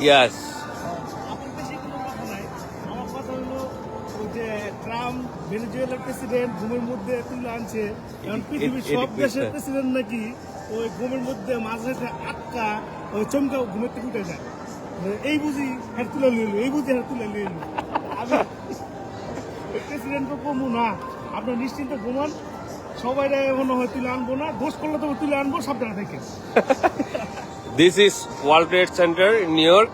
ইয়াস। আপনার দেশে কোনো কথা নাই। আমার কথা হলো ওই যে ট্রাম্প ভেনেজুয়েলার প্রেসিডেন্ট ঘুমের মধ্যে তুলে আনছে, এখন পৃথিবীর সব দেশের প্রেসিডেন্ট নাকি ওই ঘুমের মধ্যে মাঝে আটকা ওই চমকা ঘুমের থেকে উঠে যায়। এই বুঝি হ্যাঁ তুলে নিল, এই বুঝি হ্যাঁ তুলে নিল। আমি প্রেসিডেন্ট তো কমু না, আপনার নিশ্চিন্ত ঘুমান, সবাই মনে হয় তুলে আনবো না, দোষ করলে তবে তুলে আনবো, সাবধানে থেকে। This is World Trade Center in New York.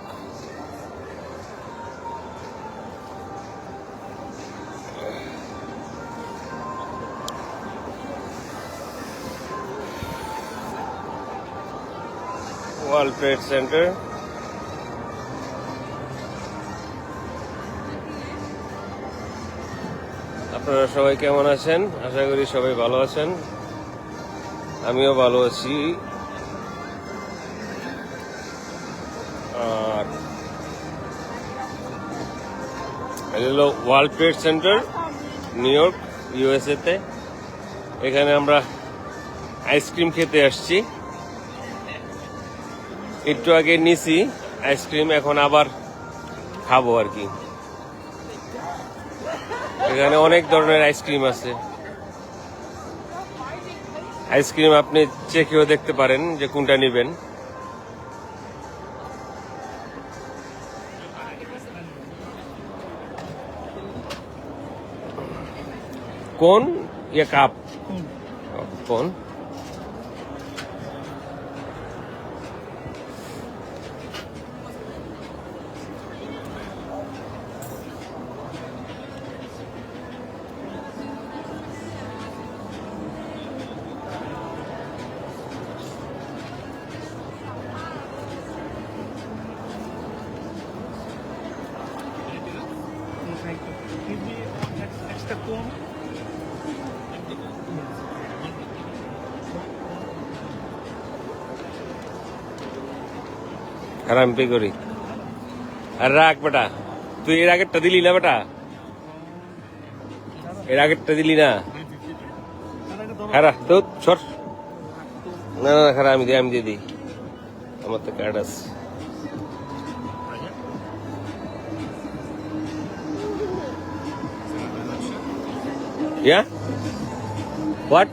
World Trade Center. আপনারা সবাই কেমন আছেন? আশা করি সবাই ভালো আছেন। আমিও ভালো আছি। আর এটা হলো world trade centre new York, USA তে। এখানে আমরা আইসক্রিম খেতে আসছি। একটু আগে নিছি আইসক্রিম, এখন আবার খাবো আর কি। এখানে অনেক ধরনের আইসক্রিম আছে। আইসক্রিম আপনি চেখেও দেখতে পারেন যে কোনটা নেবেন। কোন ये কাপ কোন একটা কোন আর আমি পে করি। আর রাখ বেটা, তুই এর আগেরটা দিলি না বেটা, এর আগেরটা দিলি না। খারা তো সর, না না খারা আমি দিয়ে দিই, আমার তো কার্ড আছে। Yeah? What?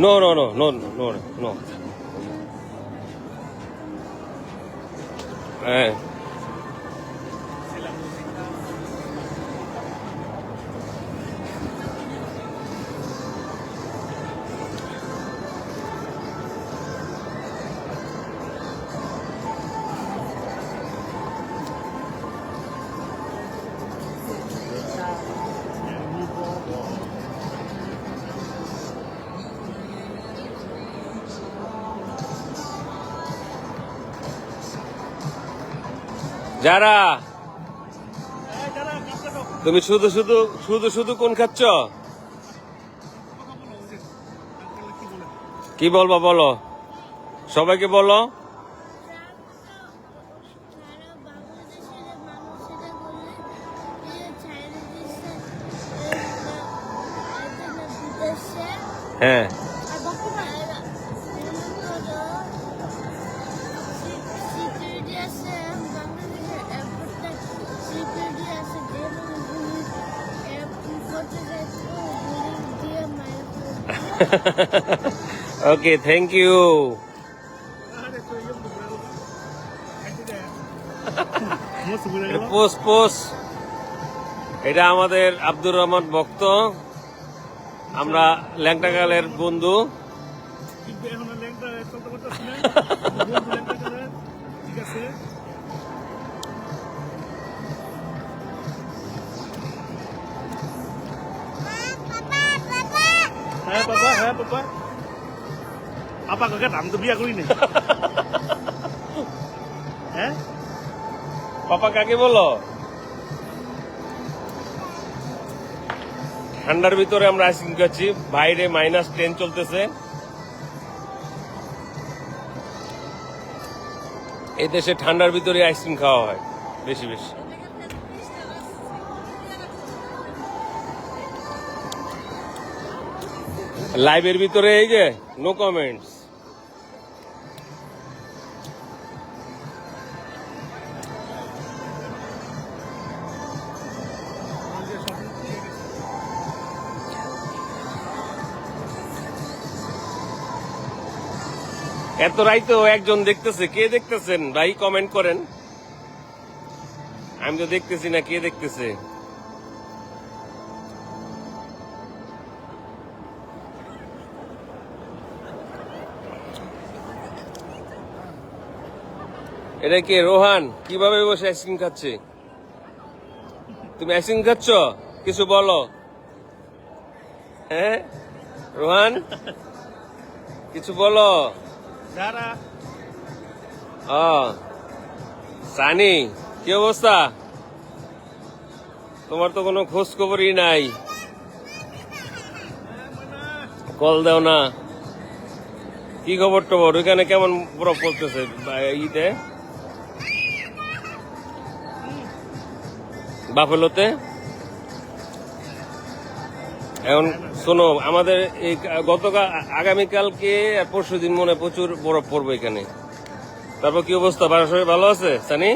No. যারা তুমি শুধু কোন খাচ্ছ? কি বলবো বলো, সবাইকে বলো। হ্যাঁ ওকে, থ্যাংক ইউ। পোস্ট এটা আমাদের আব্দুর রহমান ভক্ত, আমরা ল্যাংটাকালের বন্ধু। ঠিক আছে, হ্যাঁ বাবা আপা কাকা, আমি তো বিয়া করি নাই। হ্যাঁ পাপা কাকে বলো? ঠান্ডার ভিতরে আমরা আইসক্রিম খাচ্ছি, বাইরে -10 চলতেছে। এই দেশে ঠান্ডার ভিতরে আইসক্রিম খাওয়া হয় বেশি বেশি। লাইভের ভিতরে এই যে নো কমেন্টস। এত রাইতেও একজন দেখতেছে, কে দেখতেছেন ভাই কমেন্ট করেন। আমি তো দেখতেছি না, কে দেখতেছে? এটা কে? রোহান কিভাবে বসে আইসক্রিম খাচ্ছে? তুমি আইসক্রিম খাচ্ছ? কিছু বলো। হ্যাঁ রোহান, কিছু বলো। যারা সানি, কি অবস্থা? তোমার তো কোনো খোঁজ খবরই নাই, কল দাও না। কি খবর টবর? ওইখানে কেমন বরফ পড়তেছে ইতে, বাফেলোতে? এখন শোনো, আমাদের এই গতকাল আগামীকালকে আর পরশু দিন মনে প্রচুর বরফ পড়বে এখানে। তারপর কি অবস্থা? বাড়ির সবাই ভালো আছে সানি?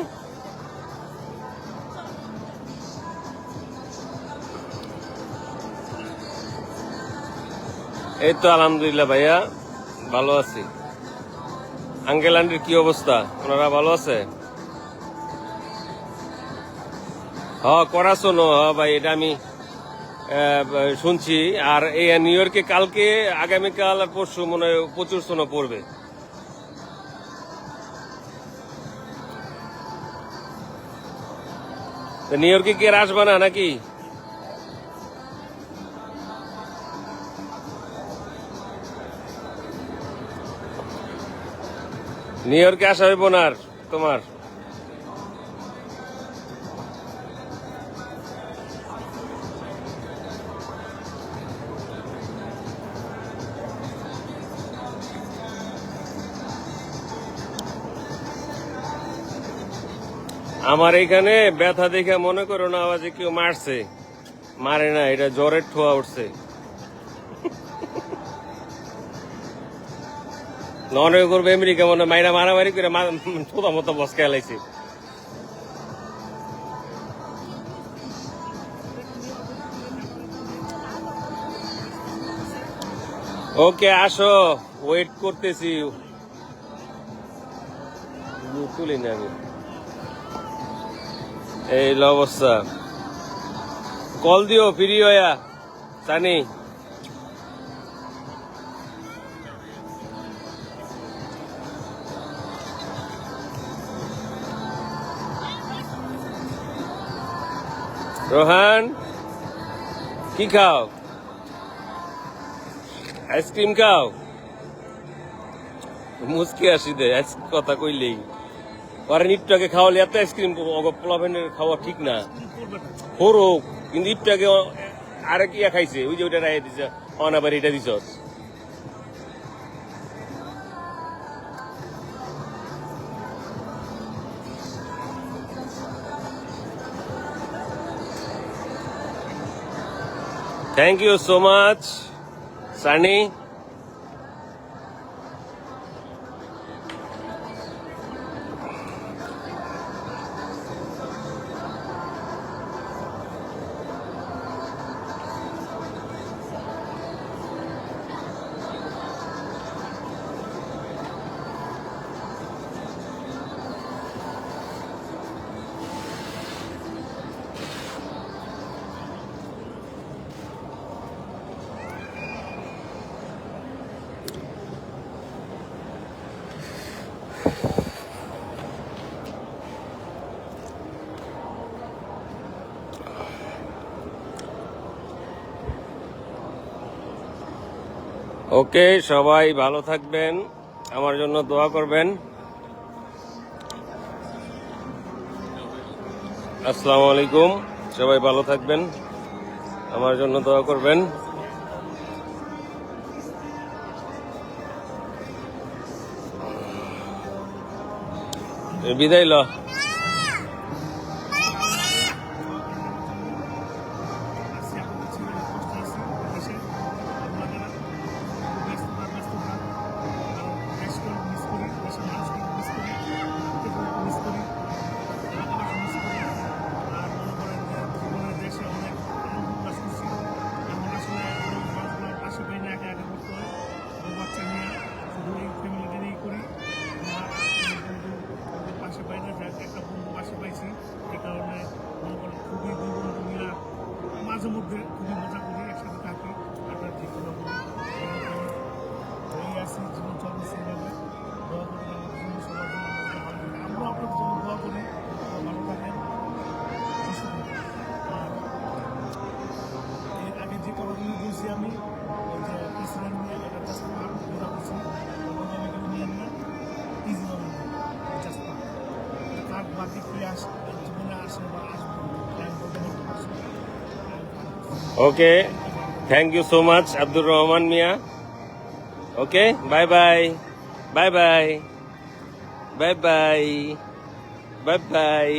এই তো আলহামদুলিল্লাহ ভাইয়া, ভালো আছি। আঙ্কেল আন্টির কি অবস্থা? ওনারা ভালো আছে? করা শোনো ভাই, এটা আমি শুনছি। আর এই নিউ ইয়র্কে কালকে, আগামীকাল আর পরশু মনে হয় প্রচুর শোনো পড়বে। নিউ ইয়র্কে কি আর আসবা না নাকি? নিউ ইয়র্কে আসা হইব না আর তোমার? আমার এখানে ব্যথা দেখে মনে করো না আওয়াজ কেউ মারছে, মারে না, এটা জ্বরের ঠোয়া উঠছে। ননে করবে আমেরিকা মনে মাইরা মারামারি করে ছোটা মতো বসকে এলাইছে। ওকে আসো, ওয়েট করতেছি। তুলি না আমি, এই অবস্থা। কল দিও ফ্রি হইয়া সানি। রোহান কি খাও? আইসক্রিম খাও? মুসকি আসি দে কথা কইলেই। পরে একটু খাওয়ালে এত আইসক্রিম পোলাভেনের খাওয়া ঠিক না। হোক কিন্তু একটু আগে আরেক ইয়া খাইছে, ওই যে ওইটা রায় দিছে, অনাবার এটা দিছ। Thank you so much Sunny. Okay, সবাই ভালো থাকবেন, আমার জন্য দোয়া করবেন। আসসালামু আলাইকুম, সবাই ভালো থাকবেন, আমার জন্য দোয়া করবেন। বিদায় ল। বাচ্চা নিয়ে শুধু এই ফ্যামিলিটা নিয়েই করি। জাতি কি জীবনে আসে বা আসবে আমি বলতে পারছি না। Okay, thank you so much Abdur Rahman Mia. Okay, bye bye, bye bye, bye bye, bye by.